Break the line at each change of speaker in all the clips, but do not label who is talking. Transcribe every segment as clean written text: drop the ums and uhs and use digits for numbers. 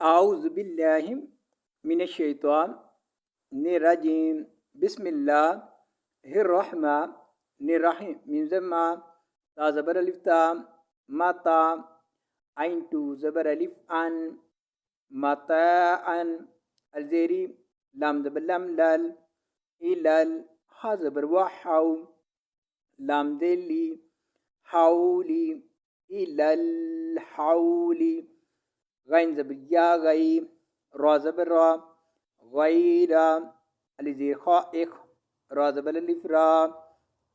اعوذ باللہ من الشیطان الرجیم بسم اللہ الرحمن الرحیم من زما تا زبر الف تا ماتا عین تو زبر الف ان متاعا الزیری لام زبر لام لل الال ها زبر وحو لام دلی حولی الال حولی غین زبر یا غی را زبر را غیر الف زیر خا اخ را زبر الف را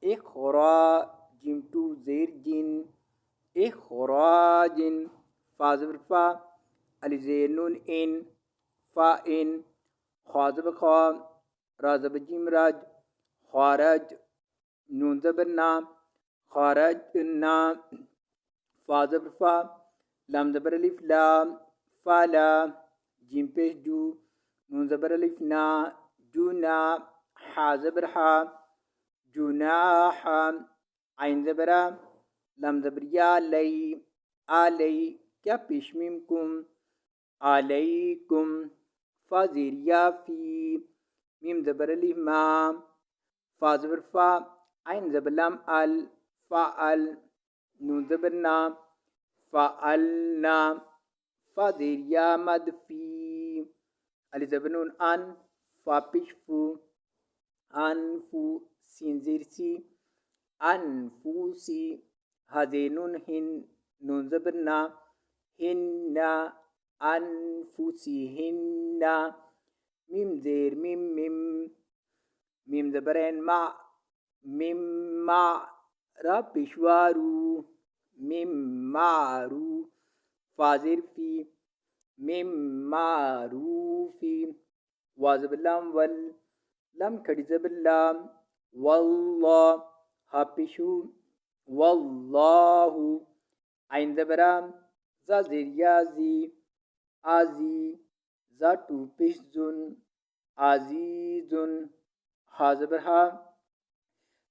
اخرا جیم تو زیر جن اخراج فا زبر فا الف زیر نون ان فا ان خا زبر خا را زبر جیم راج خارج نون زبر نا خارج نا فا زبر فا لام زبر الف لام فالا جیم پیش جو نون زبر الف نا جونا حا زبر حا جناح عین زبر لام زبر یا لی آلی کیا پیش میم کم علیکم فا زیر یا فی میم زبر الف ما فا زبر فا عین زبر لام ال فعل نون زبر نا فعلنا فا زیر یا مد فی الف زبر نون ان فا پیش فو انفو سین زیر سی انفوسی ہا زیر نون ہن نون زبر نا ہن انفوسی ہن میم زیر میم میم میم زبر این ما میم ما را پیشوارو میم معرو فا زیر فی میم معروفی وا زبر لام ول لم کھڑی زبر لام واللہ ہا پیشو واللہ عین زبرام زا زیر یا زی آزی زا ٹو پیش زن عزیزن ہا زبر ہا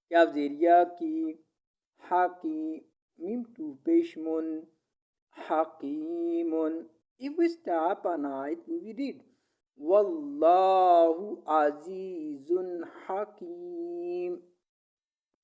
کیا زیر یا کی حاکی میم ٹو پیش من حکیمن. If we stop a night, we read Wallahu Azizun Hakim.